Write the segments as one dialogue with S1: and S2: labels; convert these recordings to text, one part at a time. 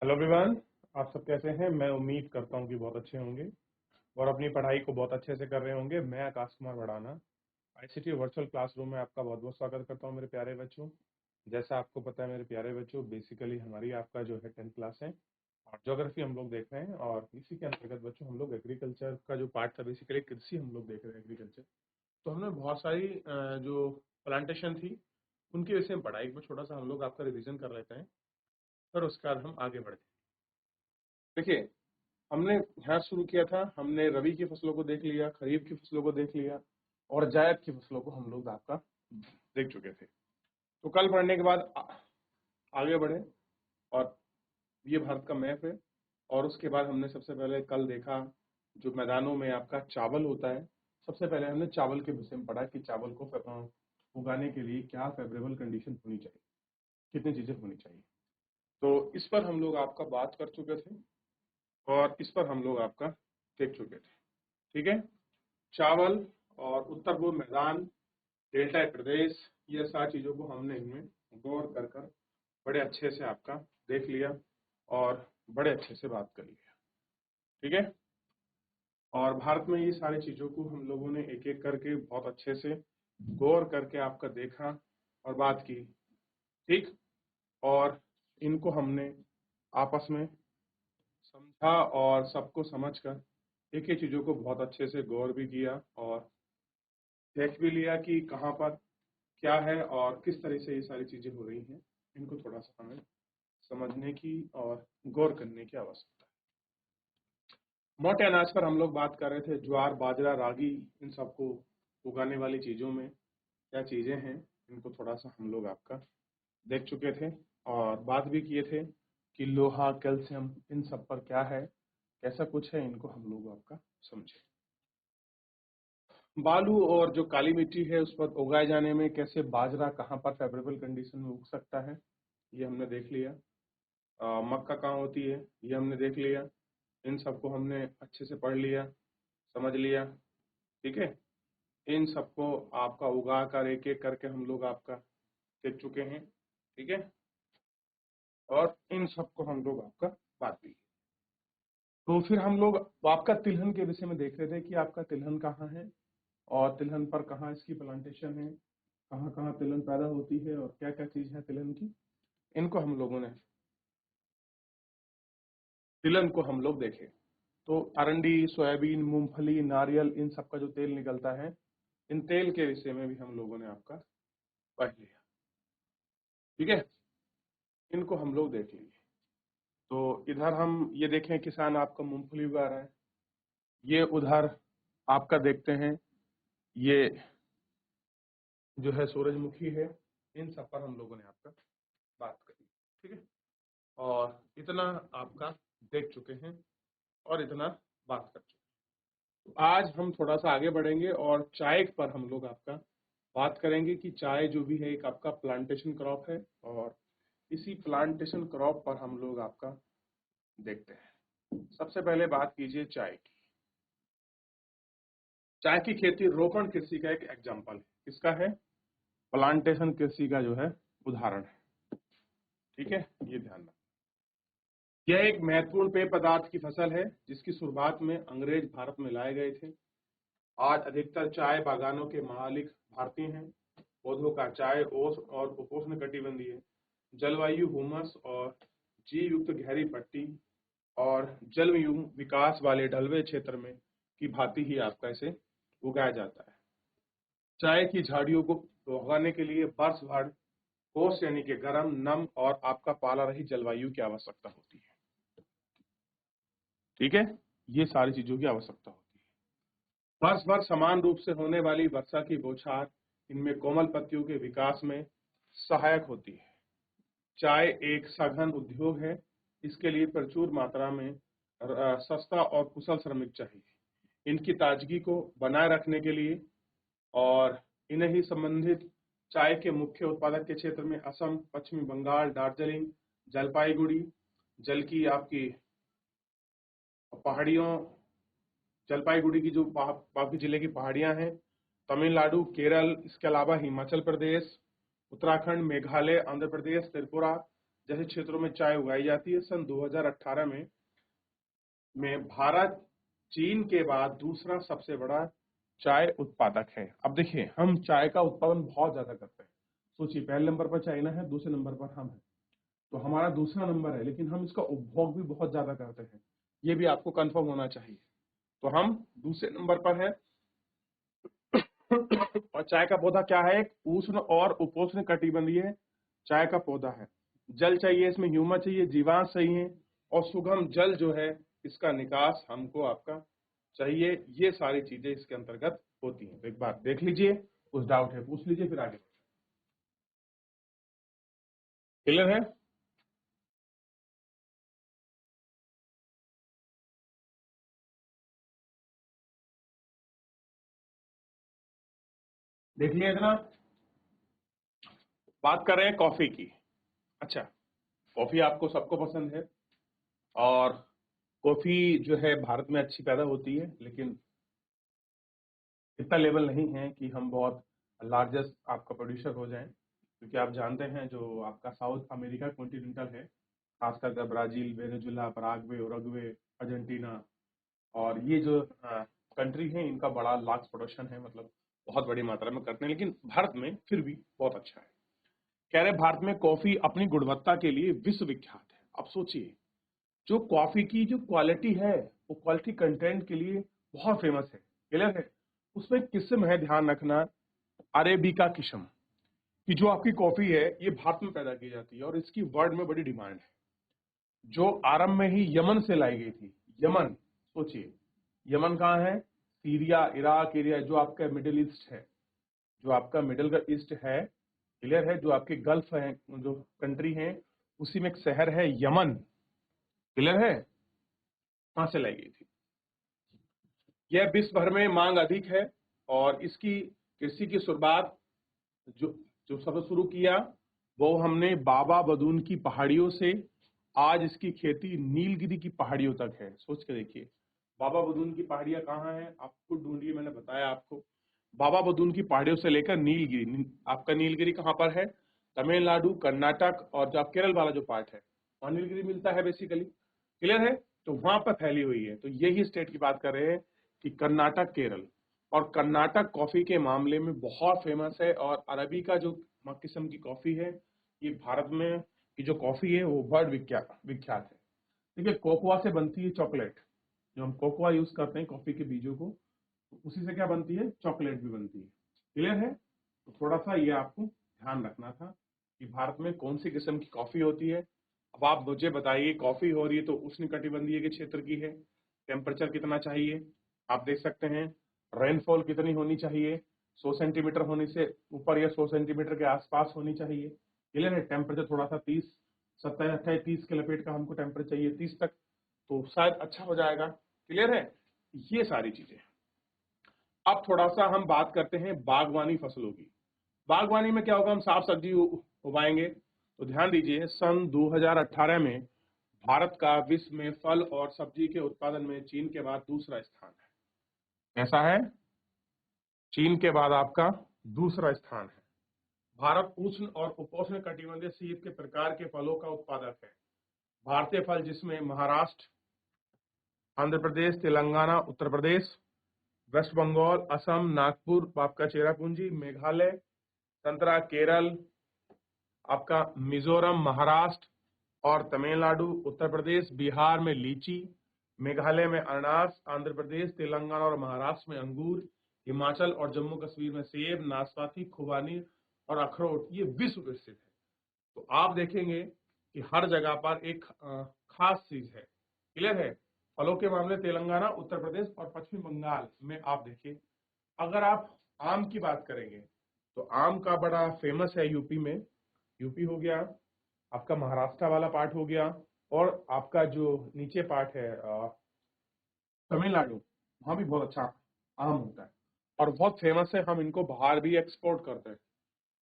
S1: Hello everyone. आप सब कैसे हैं? मैं उम्मीद करता हूं कि बहुत अच्छे होंगे और अपनी पढ़ाई को बहुत अच्छे से कर रहे होंगे। मैं Akash Kumar Bhadana ICT virtual classroom में आपका बहुत बहुत स्वागत करता हूं मेरे प्यारे बच्चों। जैसा आपको पता है मेरे प्यारे बच्चों, बेसिकली हमारी आपका जो है 10th क्लास है और ज्योग्राफी हम लोग देख रहे हैं और इसी के अंतर्गत बच्चों हम लोग एग्रीकल्चर का जो पार्ट था, बेसिकली कृषि हम लोग देख रहे हैं, एग्रीकल्चर। तो हमने बहुत सारी जो प्लांटेशन थी उनके विषय में पढ़ा। एक बार छोटा सा हम लोग आपका रिविजन कर लेते हैं, फिर उसके बाद हम आगे बढ़ते हैं। देखिए, हमने यहाँ शुरू किया था, हमने रबी की फसलों को देख लिया, खरीफ की फसलों को देख लिया और जायद की फसलों को हम लोग आपका देख चुके थे। तो कल पढ़ने के बाद आगे बढ़े और ये भारत का मैप है और उसके बाद हमने सबसे पहले कल देखा जो मैदानों में आपका चावल होता है। सबसे पहले हमने चावल के विषय में पढ़ा कि चावल को उगाने के लिए क्या फेवरेबल कंडीशन होनी चाहिए, कितनी चीजें होनी चाहिए। तो इस पर हम लोग आपका बात कर चुके थे और इस पर हम लोग आपका देख चुके थे। ठीक है, चावल और उत्तर पूर्व मैदान, डेल्टा प्रदेश, ये सारी चीजों को हमने इनमें गौर कर बड़े अच्छे से आपका देख लिया और बड़े अच्छे से बात कर लिया। ठीक है, और भारत में ये सारी चीजों को हम लोगों ने एक एक करके बहुत अच्छे से गौर करके आपका देखा और बात की। ठीक, और इनको हमने आपस में समझा और सबको समझकर एक एक चीजों को बहुत अच्छे से गौर भी किया और देख भी लिया कि कहाँ पर क्या है और किस तरह से ये सारी चीजें हो रही हैं। इनको थोड़ा सा हमें समझने की और गौर करने की आवश्यकता है। मोटे अनाज पर हम लोग बात कर रहे थे, ज्वार, बाजरा, रागी, इन सबको उगाने वाली चीजों में क्या चीजें हैं, इनको थोड़ा सा हम लोग आपका देख चुके थे और बात भी किए थे कि लोहा, कैल्शियम, इन सब पर क्या है, कैसा कुछ है, इनको हम लोग आपका समझे। बालू और जो काली मिट्टी है उस पर उगाए जाने में कैसे बाजरा कहाँ पर फेवरेबल कंडीशन में उग सकता है, ये हमने देख लिया। मक्का कहाँ होती है, ये हमने देख लिया। इन सबको हमने अच्छे से पढ़ लिया, समझ लिया। ठीक है, इन सबको आपका उगा कर एक एक करके हम लोग आपका देख चुके हैं। ठीक है, और इन सबको हम लोग आपका बात भी। तो फिर हम लोग आपका तिलहन के विषय में देख रहे थे कि आपका तिलहन कहाँ है और तिलहन पर कहाँ इसकी प्लांटेशन है, कहाँ कहाँ तिलहन पैदा होती है और क्या क्या चीज है तिलहन की। इनको हम लोगों ने तिलहन को हम लोग देखे। तो अरंडी, सोयाबीन, मूंगफली, नारियल, इन सब का जो तेल निकलता है, इन तेल के विषय में भी हम लोगों ने आपका पढ़ लिया। ठीक है, इनको हम लोग देख लिए। तो इधर हम ये देखें, किसान आपका मूंगफली उगा रहा है, ये उधर आपका देखते हैं ये जो है सूरजमुखी है। इन सब पर हम लोगों ने आपका बात करी। ठीक है, और इतना आपका देख चुके हैं और इतना बात कर चुके हैं। तो आज हम थोड़ा सा आगे बढ़ेंगे और चाय पर हम लोग आपका बात करेंगे कि चाय जो भी है एक आपका प्लांटेशन क्रॉप है और इसी प्लांटेशन क्रॉप पर हम लोग आपका देखते हैं। सबसे पहले बात कीजिए चाय की। चाय की खेती रोपण कृषि का एक एग्जाम्पल है। किसका है? प्लांटेशन कृषि का जो है उदाहरण है। ठीक है, ये ध्यान रखना। यह एक महत्वपूर्ण पेय पदार्थ की फसल है जिसकी शुरुआत में अंग्रेज भारत में लाए गए थे। आज अधिकतर चाय बागानों के मालिक भारतीय हैं। पौधों का चाय ओस और उपोष्ण कटिबंधीय है। जलवायु हुमस और जीव युक्त गहरी पट्टी और जलवायु विकास वाले ढलवे क्षेत्र में की भांति ही आपका इसे उगाया जाता है। चाय की झाड़ियों को उगाने के लिए वर्ष भर ओस यानी कि गर्म, नम और आपका पाला रही जलवायु की आवश्यकता होती है। ठीक है, ये सारी चीजों की आवश्यकता होती है। वर्ष भर समान रूप से होने वाली वर्षा की बौछार इनमें कोमल पत्तियों के विकास में सहायक होती है। चाय एक सघन उद्योग है, इसके लिए प्रचुर मात्रा में सस्ता और कुशल श्रमिक चाहिए। इनकी ताजगी को बनाए रखने के लिए और इन्हें ही संबंधित चाय के मुख्य उत्पादक के क्षेत्र में असम, पश्चिमी बंगाल, दार्जिलिंग, जलपाईगुड़ी, जल की आपकी पहाड़ियों, जलपाईगुड़ी की जो बाकी जिले की पहाड़ियां हैं, तमिलनाडु, केरल, इसके अलावा हिमाचल प्रदेश, उत्तराखंड, मेघालय, आंध्र प्रदेश, त्रिपुरा, जैसे क्षेत्रों में चाय उगाई जाती है। सन 2018 में भारत चीन के बाद दूसरा सबसे बड़ा चाय उत्पादक है। अब देखिए, हम चाय का उत्पादन बहुत ज्यादा करते हैं। सोचिए, पहले नंबर पर चाइना है, दूसरे नंबर पर हम हैं, तो हमारा दूसरा नंबर है, लेकिन हम इसका उपभोग भी बहुत ज्यादा करते हैं। ये भी आपको कंफर्म होना चाहिए। तो हम दूसरे नंबर पर है। और चाय का पौधा क्या है? एक उष्ण और उपोष्ण कटिबंधीय चाय का पौधा है। जल चाहिए, इसमें ह्यूमस चाहिए, जीवांश चाहिए, और सुगम जल जो है इसका निकास हमको आपका चाहिए। ये सारी चीजें इसके अंतर्गत होती हैं। तो एक बार देख लीजिए, कुछ डाउट है पूछ लीजिए, फिर आगे। क्लियर है? देख लिया इतना। बात कर रहे हैं कॉफी की। अच्छा, कॉफी आपको सबको पसंद है, और कॉफी जो है भारत में अच्छी पैदा होती है, लेकिन इतना लेवल नहीं है कि हम बहुत लार्जेस्ट आपका प्रोड्यूसर हो जाएं, क्योंकि आप जानते हैं जो आपका साउथ अमेरिका कॉन्टिनेंटल है, खासकर Brazil, Venezuela, Paraguay, Uruguay, Argentina, और ये जो कंट्री है, इनका बड़ा लार्ज प्रोडक्शन है, मतलब बहुत बड़ी मात्रा में करते हैं, लेकिन भारत में फिर भी बहुत अच्छा है। कह रहे भारत में कॉफी अपनी गुणवत्ता के लिए विश्व विख्यात है। अब सोचिए, जो कॉफी की जो क्वालिटी है, वो क्वालिटी कंटेंट के लिए बहुत फेमस है। क्लियर है? उसमें किस्म है, ध्यान रखना, अरेबिका किस्म की जो आपकी कॉफी है, ये भारत में पैदा की जाती है, और इसकी वर्ल्ड में बड़ी डिमांड है, जो आरंभ में ही यमन से लाई गई थी। यमन, सोचिए, यमन कहाँ है? सीरिया, इराक एरिया, जो आपका मिडिल ईस्ट है, जो आपका मिडिल का ईस्ट है, क्लियर है, जो आपके गल्फ है, जो कंट्री है, उसी में एक शहर है यमन। क्लियर है? वहां से लाई गई थी। यह विश्व भर में मांग अधिक है, और इसकी कृषि की शुरुआत जो जो सबसे शुरू किया, वो हमने बाबा बदून की पहाड़ियों से। आज इसकी खेती नीलगिरी की पहाड़ियों तक है। सोच के देखिए, बाबा बदून की पहाड़ियां कहाँ हैं, आपको ढूंढिए, मैंने बताया आपको। बाबा बदून की पहाड़ियों से लेकर आपका नीलगिरी कहाँ पर है? तमिलनाडु, कर्नाटक, और जो आप केरल वाला जो पार्ट है, वहां नीलगिरी मिलता है बेसिकली। क्लियर है? तो वहां पर फैली हुई है। तो यही स्टेट की बात कर रहे हैं कि कर्नाटक, केरल, और कर्नाटक कॉफी के मामले में बहुत फेमस है। और अरबिका जो किस्म की कॉफी है, ये भारत में की जो कॉफी है वो वर्ल्ड विख्यात विख्यात है। देखिए, कोकोआ से बनती है चॉकलेट। जो हम कोकोआ यूज करते हैं कॉफी के बीजों को, तो उसी से क्या बनती है? चॉकलेट भी बनती है। क्लियर है? तो थोड़ा सा ये आपको ध्यान रखना था कि भारत में कौन सी किस्म की कॉफी होती है। अब आप मुझे बताइए, कॉफी हो रही है तो उष्ण कटिबंधीय के क्षेत्र की है। टेम्परेचर कितना चाहिए? आप देख सकते हैं। रेनफॉल कितनी होनी चाहिए? 100 सेंटीमीटर होने से ऊपर, या 100 सेंटीमीटर के आसपास होनी चाहिए। क्लियर है? टेम्परेचर थोड़ा सा 30, 27, 28, 30 के लपेट का हमको टेम्परेचर चाहिए, 30 तक, तो शायद अच्छा हो जाएगा। क्लियर है? ये सारी चीजें। अब थोड़ा सा हम बात करते हैं बागवानी फसलों की। बागवानी में क्या होगा? हम साग सब्जी उगाएंगे। तो ध्यान दीजिए, सन 2018 में भारत का विश्व में फल और सब्जी के उत्पादन में चीन के बाद दूसरा स्थान है। कैसा है? चीन के बाद आपका दूसरा स्थान है। भारत उष्ण और उपोष्ण कटिबंधीय शीत के प्रकार के फलों का उत्पादक है। भारतीय फल जिसमें महाराष्ट्र, आंध्र प्रदेश, तेलंगाना, उत्तर प्रदेश, वेस्ट बंगाल, असम, नागपुर, आपका चेरापूंजी, मेघालय, संतरा केरल, आपका मिजोरम, महाराष्ट्र, और तमिलनाडु, उत्तर प्रदेश, बिहार में लीची, मेघालय में अनानास, आंध्र प्रदेश, तेलंगाना और महाराष्ट्र में अंगूर, हिमाचल और जम्मू कश्मीर में सेब, नाशपाती, खुबानी और अखरोट, ये विश्व प्रसिद्ध है। तो आप देखेंगे कि हर जगह पर एक खास चीज है। क्लियर है? फलों के मामले तेलंगाना, उत्तर प्रदेश और पश्चिम बंगाल में आप देखिए। अगर आप आम की बात करेंगे, तो आम का बड़ा फेमस है यूपी में। यूपी हो गया, आपका महाराष्ट्र वाला पार्ट हो गया, और आपका जो नीचे पार्ट है तमिलनाडु, वहां भी बहुत अच्छा आम होता है, और बहुत फेमस है। हम इनको बाहर भी एक्सपोर्ट करते हैं।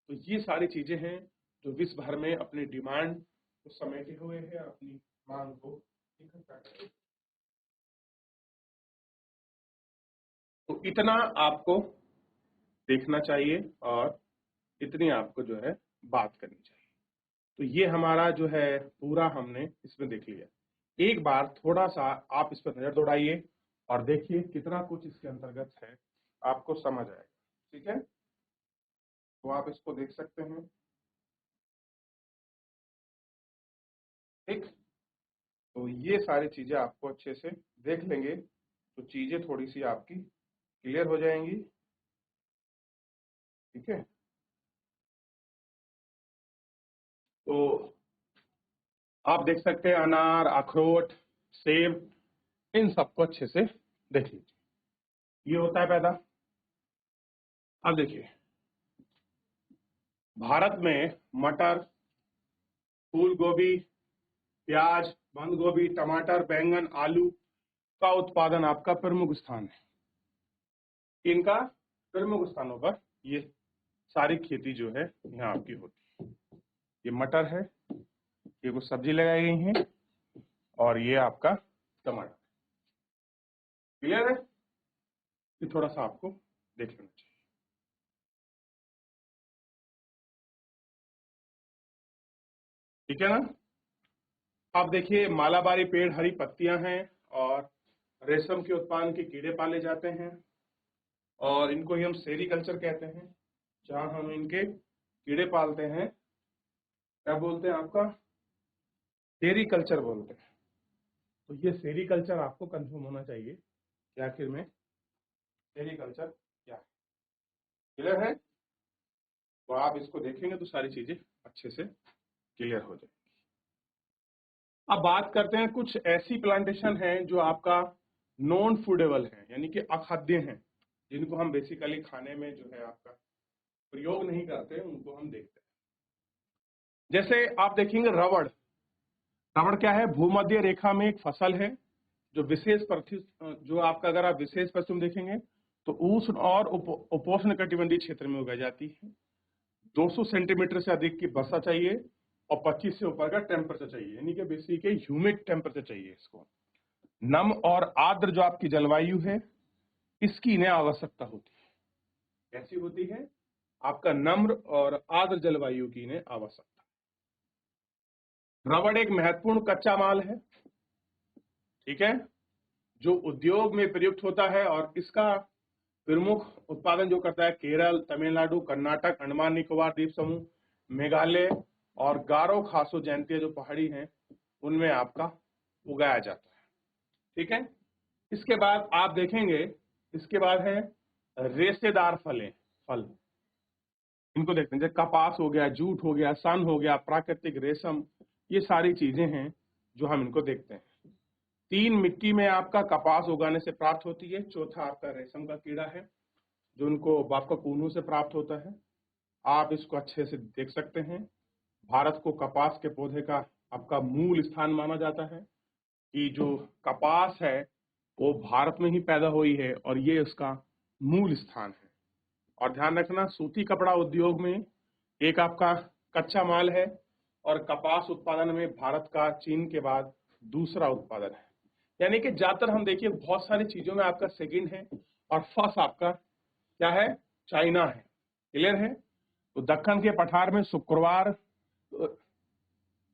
S1: तो ये सारी चीजें हैं जो विश्व भर में अपनी डिमांड को समेटे हुए हैं, अपनी मांग को इकट्ठा कर। तो इतना आपको देखना चाहिए, और इतनी आपको जो है बात करनी चाहिए। तो ये हमारा जो है पूरा हमने इसमें देख लिया। एक बार थोड़ा सा आप इस पर नजर दौड़ाइए और देखिए कितना कुछ इसके अंतर्गत है, आपको समझ आएगा। ठीक है, तो आप इसको देख सकते हैं। ठीक, तो ये सारी चीजें आपको अच्छे से देख लेंगे तो चीजें थोड़ी सी आपकी क्लियर हो जाएंगी। ठीक है, तो आप देख सकते हैं अनार, अखरोट, सेब, इन सबको अच्छे से देख लीजिए। ये होता है पैदा। अब देखिए, भारत में मटर, फूल गोभी, प्याज, बंद गोभी, टमाटर, बैंगन, आलू का उत्पादन आपका प्रमुख स्थान है। इनका प्रमुख स्थानों पर ये सारी खेती जो है यहाँ आपकी होती है। ये मटर है, ये कुछ सब्जी लगाई गई है, और ये आपका टमाटर। क्लियर है? ये थोड़ा सा आपको देख लेना चाहिए। ठीक है ना? आप देखिए, मालाबारी पेड़, हरी पत्तियां हैं, और रेशम के उत्पादन के कीड़े पाले जाते हैं, और इनको ही हम सेरीकल्चर कहते हैं, जहां हम इनके कीड़े पालते हैं। क्या बोलते हैं आपका? सेरीकल्चर बोलते हैं। तो ये सेरीकल्चर आपको कंफर्म होना चाहिए कि आखिर में सेरीकल्चर क्या है। क्लियर है? तो आप इसको देखेंगे तो सारी चीजें अच्छे से क्लियर हो जाएगी। अब बात करते हैं, कुछ ऐसी प्लांटेशन है जो आपका नॉन फूडेबल है, यानी कि अखाद्य हैं, जिनको हम बेसिकली खाने में जो है आपका प्रयोग नहीं करते, उनको हम देखते हैं। जैसे आप देखेंगे रबड़। रबड़ क्या है? भूमध्य रेखा में एक फसल है जो जो आपका, अगर आप विशेष पश्चिम देखेंगे तो उष्ण और उपोष्ण कटिबंधीय क्षेत्र में उगाई जाती है। 200 सेंटीमीटर से अधिक की वर्षा चाहिए और 25 से ऊपर का टेम्परेचर चाहिए, यानी कि बेसिक ह्यूमिड टेम्परेचर चाहिए इसको। नम और आर्द्र जो आपकी जलवायु है, इसकी इन्हें आवश्यकता होती है। कैसी होती है? आपका नम्र और आर्द्र जलवायु की इन्हें आवश्यकता। रबड़ एक महत्वपूर्ण कच्चा माल है, ठीक है, जो उद्योग में प्रयुक्त होता है, और इसका प्रमुख उत्पादन जो करता है केरल, तमिलनाडु, कर्नाटक, अंडमान निकोबार द्वीप समूह, मेघालय और गारो खासो जयंतिया जो पहाड़ी हैं, उनमें आपका उगाया जाता है। ठीक है, इसके बाद आप देखेंगे, इसके बाद है रेशेदार फल। इनको देखते हैं, जैसे कपास हो गया, जूट हो गया, सन हो गया, प्राकृतिक रेशम, ये सारी चीजें हैं जो हम इनको देखते हैं। 3 मिट्टी में आपका कपास उगाने से प्राप्त होती है। चौथा आपका रेशम का कीड़ा है, जो उनको आपका कूनों से प्राप्त होता है। आप इसको अच्छे से देख सकते हैं। भारत को कपास के पौधे का आपका मूल स्थान माना जाता है, कि जो कपास है वो भारत में ही पैदा हुई है, और ये उसका मूल स्थान है। और ध्यान रखना, सूती कपड़ा उद्योग में एक आपका कच्चा माल है, और कपास उत्पादन में भारत का चीन के बाद दूसरा उत्पादन है। यानी कि ज्यादातर हम देखिए बहुत सारी चीजों में आपका सेकंड है, और फर्स्ट आपका क्या है? चाइना है। क्लियर है? तो दक्कन के पठार में शुक्रवार,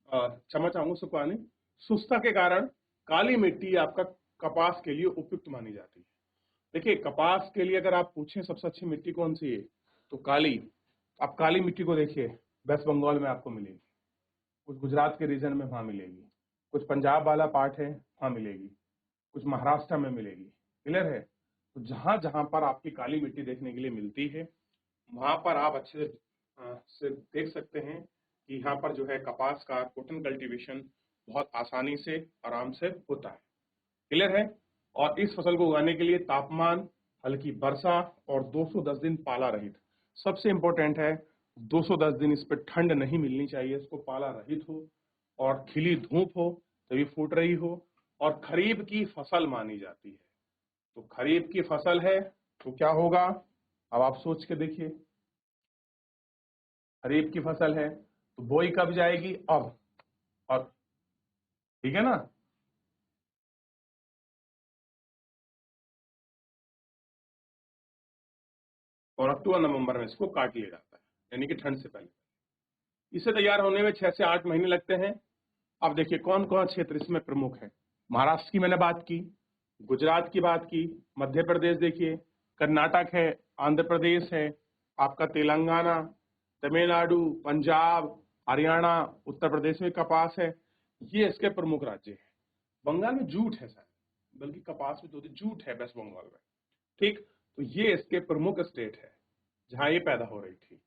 S1: क्षमा चाहूंगा, शुक्रवार नहीं, शुष्कता के कारण काली मिट्टी आपका कपास के लिए उपयुक्त मानी जाती है। देखिए, कपास के लिए अगर आप पूछें सबसे अच्छी मिट्टी कौन सी है, तो काली। आप काली मिट्टी को देखिए, वेस्ट बंगाल में आपको मिलेगी, कुछ गुजरात के रीजन में वहां मिलेगी, कुछ पंजाब वाला पार्ट है वहां मिलेगी, कुछ महाराष्ट्र में मिलेगी। क्लियर है? तो जहां जहां पर आपकी काली मिट्टी देखने के लिए मिलती है, वहां पर आप अच्छे से देख सकते हैं कि यहाँ पर जो है कपास का कॉटन कल्टीवेशन बहुत आसानी से, आराम से होता है। क्लियर है? और इस फसल को उगाने के लिए तापमान, हल्की वर्षा और 210 दिन पाला रहित, सबसे इंपॉर्टेंट है 210 दिन इस पर ठंड नहीं मिलनी चाहिए, इसको पाला रहित हो, और खिली धूप हो तभी फूट रही हो, और खरीफ की फसल मानी जाती है। तो खरीफ की फसल है तो क्या होगा, अब आप सोच के देखिए। खरीफ की फसल है तो बोई कब जाएगी? अब। और ठीक है ना? और अक्टूबर नवंबर में इसको काट लिया जाता है, यानी कि ठंड से पहले। इसे तैयार होने में 6 से 8 महीने लगते हैं। अब देखिए कौन कौन क्षेत्र इसमें प्रमुख है। महाराष्ट्र की मैंने बात की, गुजरात की बात की, मध्य प्रदेश देखिए, कर्नाटक है, आंध्र प्रदेश है, आपका तेलंगाना, तमिलनाडु, पंजाब, हरियाणा, उत्तर प्रदेश में कपास है। ये इसके प्रमुख राज्य हैं। बंगाल में जूट है शायद, बल्कि कपास में तो जूट है वेस्ट बंगाल में। ठीक, तो ये इसके प्रमुख स्टेट है जहां ये पैदा हो रही थी।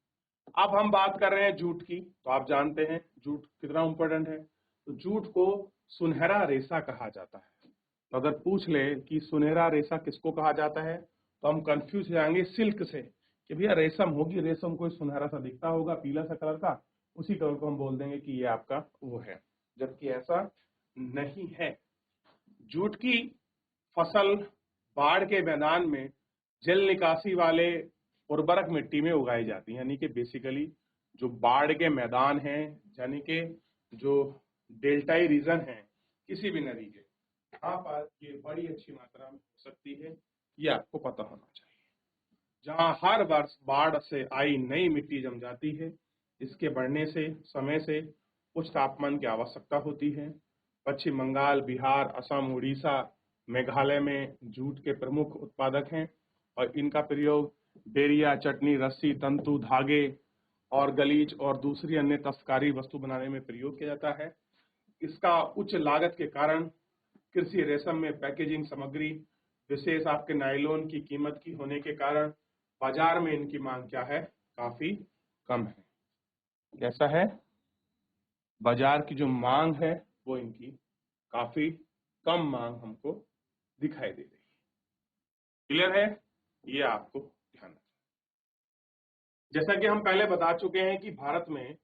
S1: अब हम बात कर रहे हैं जूट की, तो आप जानते हैं जूट कितना इंपॉर्टेंट है। तो जूट को सुनहरा रेशा कहा जाता है। तो अगर पूछ ले कि सुनहरा रेशा किसको कहा जाता है, तो हम कंफ्यूज हो जाएंगे सिल्क से कि भैया रेशम होगी, रेशम कोई सुनहरा सा दिखता होगा, पीला सा कलर का, उसी कलर को हम बोल देंगे कि ये आपका वो है, जबकि ऐसा नहीं है। जूट की फसल बाढ़ के मैदान में जल निकासी वाले उर्वरक मिट्टी में उगाई जाती है, यानी कि बेसिकली जो बाढ़ के मैदान हैं, यानी कि जो डेल्टाई रीजन है किसी भी नदी के, यहाँ पर ये बड़ी अच्छी मात्रा में हो सकती है, ये आपको पता होना चाहिए। जहाँ हर वर्ष बाढ़ से आई नई मिट्टी जम जाती है, इसके बढ़ने से समय से उच्च तापमान की आवश्यकता होती है। पश्चिम बंगाल, बिहार, असम, उड़ीसा, मेघालय में जूट के प्रमुख उत्पादक हैं और इनका प्रयोग बेरिया, चटनी, रस्सी, तंतु, धागे और गलीच और दूसरी अन्य दस्तकारी वस्तु बनाने में प्रयोग किया जाता है। इसका उच्च लागत के कारण कृषि रेशम में पैकेजिंग सामग्री, विशेष आपके नायलॉन की कीमत की होने के कारण बाजार में इनकी मांग क्या है, काफी कम है। कैसा है, बाजार की जो मांग है वो इनकी काफी कम मांग हमको दिखाई दे रही है। क्लियर है, ये आपको ध्यान रखना। जैसा कि हम पहले बता चुके हैं कि भारत में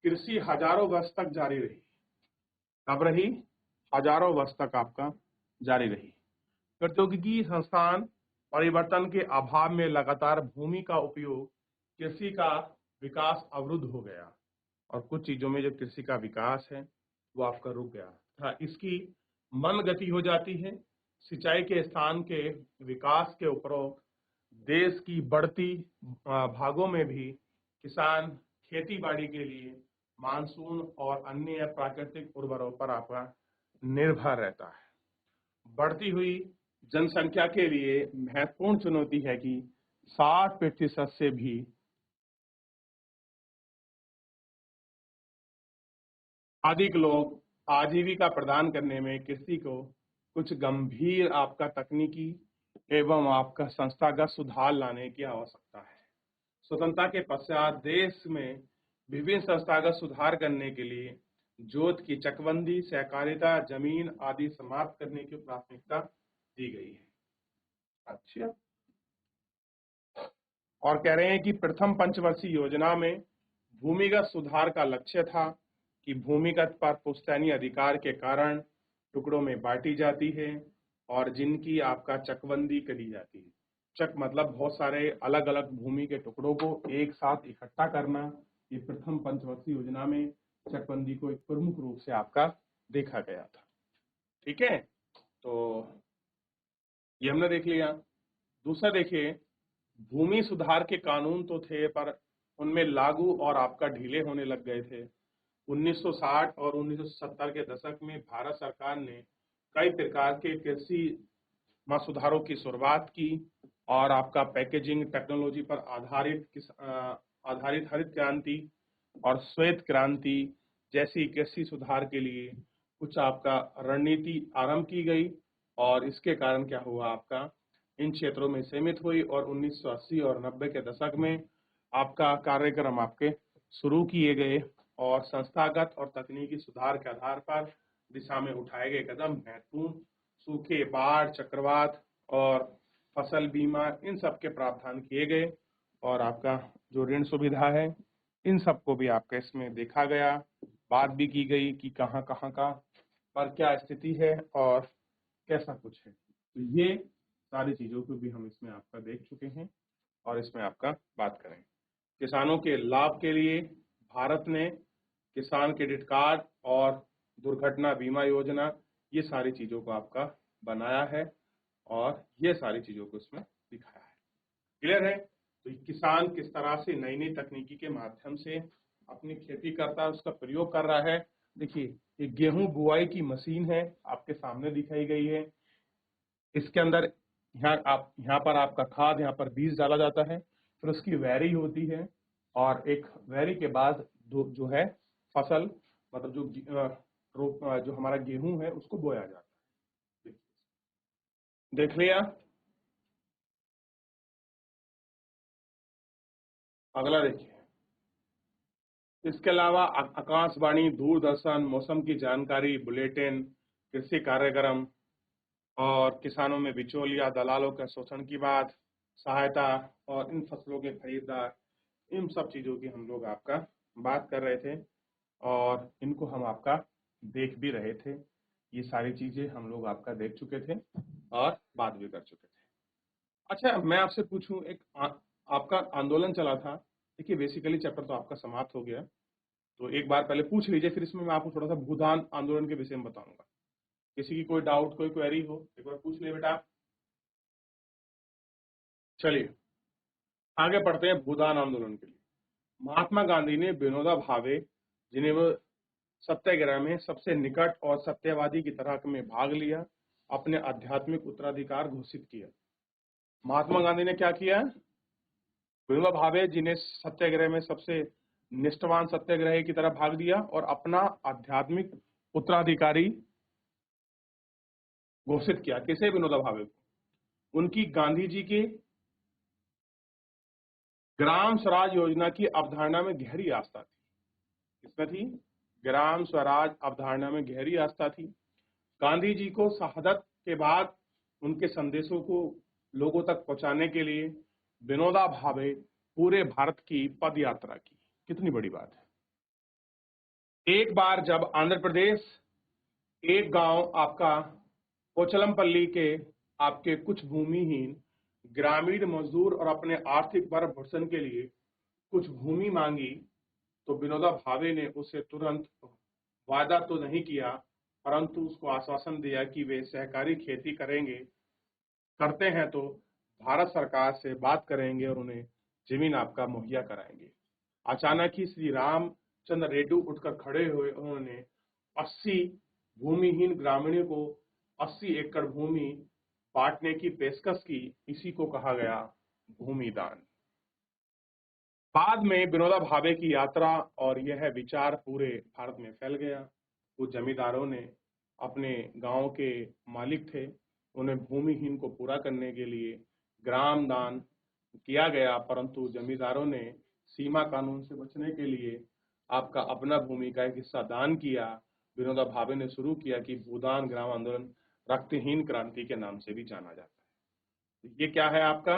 S1: कृषि हजारों वर्ष तक जारी रही। कब रही, हजारों वर्ष तक आपका जारी रही। प्रौद्योगिकी संस्थान परिवर्तन के अभाव में लगातार भूमि का उपयोग, कृषि का विकास अवरुद्ध हो गया और कुछ चीजों में जो कृषि का विकास है वो आपका रुक गया था। इसकी मंद गति हो जाती है। सिंचाई के स्थान के विकास के उपरोक्त देश की बढ़ती भागों में भी किसान खेती बाड़ी के लिए मानसून और अन्य प्राकृतिक उर्वरकों पर आपका निर्भर रहता है। बढ़ती हुई जनसंख्या के लिए महत्वपूर्ण चुनौती है कि 60% से भी अधिक लोग आजीविका प्रदान करने में कृषि को कुछ गंभीर आपका तकनीकी एवं आपका संस्थागत सुधार लाने की आवश्यकता है। स्वतंत्रता के पश्चात देश में विभिन्न संस्थागत सुधार करने के लिए जोत की चकबंदी, सहकारिता, जमीन आदि समाप्त करने की प्राथमिकता दी गई है। अच्छा, और कह रहे हैं कि प्रथम पंचवर्षीय योजना में भूमिगत सुधार का लक्ष्य था कि भूमिगत पर पुश्तैनी अधिकार के कारण टुकड़ों में बांटी जाती है और जिनकी आपका चकबंदी करी जाती है। चक मतलब बहुत सारे अलग अलग भूमि के टुकड़ों को एक साथ इकट्ठा करना। ये प्रथम पंचवर्षीय योजना में चकबंदी को एक प्रमुख रूप से आपका देखा गया था। ठीक है, तो ये हमने देख लिया। दूसरा देखिए, भूमि सुधार के कानून तो थे पर उनमें लागू और आपका ढीले होने लग गए थे। 1960 और 1970 के दशक में भारत सरकार ने कई प्रकार के कृषि सुधारों की शुरुआत की और आपका पैकेजिंग टेक्नोलॉजी पर आधारित हरित क्रांति और श्वेत क्रांति जैसी कृषि सुधार के लिए कुछ आपका रणनीति आरंभ की गई और इसके कारण क्या हुआ, आपका इन क्षेत्रों में सीमित हुई और 1980 और 90 के दशक में आपका कार्यक्रम आपके शुरू किए गए और संस्थागत और तकनीकी सुधार के आधार पर दिशा में उठाए गए कदम महत्वपूर्ण सूखे, बाढ़, चक्रवात और फसल बीमा, इन सब के प्रावधान किए गए और आपका जो ऋण सुविधा है इन सबको भी आपका इसमें देखा गया। बात भी की गई कि कहाँ कहाँ का पर क्या स्थिति है और कैसा कुछ है। तो ये सारी चीजों को भी हम इसमें आपका देख चुके हैं और इसमें आपका बात करें। किसानों के लाभ के लिए भारत ने किसान क्रेडिट कार्ड और दुर्घटना बीमा योजना, ये सारी चीजों को आपका बनाया है और ये सारी चीजों को इसमें दिखाया है। क्लियर है, तो किसान किस तरह से नई नई तकनीकी के माध्यम से अपनी खेती करता है, उसका प्रयोग कर रहा है। देखिए, ये गेहूं बुआई की मशीन है, आपके सामने दिखाई गई है। इसके अंदर यहाँ पर आपका खाद, यहाँ पर बीज डाला जाता है, फिर उसकी वैरी होती है, और एक वैरी के बाद जो है फसल, मतलब जो हमारा गेहूं है उसको बोया जाता है। देख लिया। अगला देखिए, इसके अलावा आकाशवाणी, दूरदर्शन, मौसम की जानकारी, बुलेटिन, कृषि कार्यक्रम, और किसानों में बिचौलिया दलालों के शोषण की बात, सहायता, और इन फसलों के खरीदार, इन सब चीजों की हम लोग आपका बात कर रहे थे, और इनको हम आपका देख भी रहे थे। ये सारी चीजें हम लोग आपका देख चुके थे और बात भी कर चुके थे। अच्छा, मैं आपसे पूछूं, आपका आंदोलन चला था। देखिए, बेसिकली चैप्टर तो आपका समाप्त हो गया, तो एक बार पहले पूछ लीजिए, फिर इसमें मैं आपको थोड़ा सा भूदान आंदोलन के विषय में बताऊंगा। किसी की कोई डाउट, कोई क्वेरी हो, एक बार पूछ ले बेटा। चलिए आगे बढ़ते हैं भूदान आंदोलन के लिए। महात्मा गांधी ने विनोबा भावे, जिन्हें वो सत्याग्रह में सबसे निकट और सत्यवादी की तरह में भाग लिया, अपने आध्यात्मिक उत्तराधिकार घोषित किया। महात्मा गांधी ने क्या किया? विनोबा भावे, जिन्हें सत्याग्रह में सबसे निष्ठावान सत्याग्रही की तरह भाग लिया और अपना आध्यात्मिक उत्तराधिकारी घोषित किया। किसे? विनोबा भावे को। उनकी गांधी जी के ग्राम स्वराज योजना की अवधारणा में गहरी आस्था थी। किसमें थी? ग्राम स्वराज अवधारणा में गहरी आस्था थी। गांधी जी को शहादत के बाद उनके संदेशों को लोगों तक पहुंचाने के लिए विनोबा भावे पूरे भारत की पद यात्रा की। कितनी बड़ी बात है। एक बार जब आंध्र प्रदेश, एक गांव आपका कोचलमपल्ली के आपके कुछ भूमिहीन ग्रामीण मजदूर और अपने आर्थिक भरण के लिए कुछ भूमि मांगी, तो विनोबा भावे ने उसे तुरंत वादा तो नहीं किया, परंतु उसको आश्वासन दिया कि वे सहकारी खेती करते हैं तो भारत सरकार से बात करेंगे और उन्हें जमीन आपका मुहैया कराएंगे। अचानक ही श्री रामचंद्र रेड्डी उठकर खड़े हुए। उन्होंने 80 भूमिहीन ग्रामीणों को 80 एकड़ भूमि बांटने की पेशकश की। इसी को कहा गया भूमिदान। बाद में विनोबा भावे की यात्रा और यह विचार पूरे भारत में फैल गया। कुछ जमींदारों ने, अपने गांव के मालिक थे, उन्हें भूमिहीन को पूरा करने के लिए ग्राम दान किया गया, परंतु जमींदारों ने सीमा कानून से बचने के लिए आपका अपना भूमि का एक हिस्सा दान किया। विनोबा भावे ने शुरू किया कि भूदान ग्राम आंदोलन रक्तहीन क्रांति के नाम से भी जाना जाता है। ये क्या है आपका?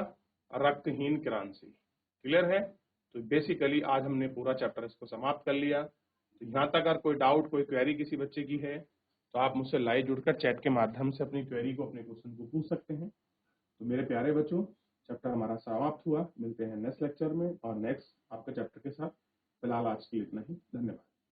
S1: रक्तहीन क्रांति। क्लियर है? तो बेसिकली आज हमने पूरा चैप्टर इसको समाप्त कर लिया। तो यहाँ तक अगर कोई डाउट, कोई क्वेरी किसी बच्चे की है, तो आप मुझसे लाइव जुड़कर चैट के माध्यम से अपनी क्वेरी को, अपने क्वेश्चन को पूछ सकते हैं। तो मेरे प्यारे बच्चों, चैप्टर हमारा समाप्त हुआ। मिलते हैं नेक्स्ट लेक्चर में और नेक्स्ट आपके चैप्टर के साथ। फिलहाल आज के लिए इतना ही। धन्यवाद।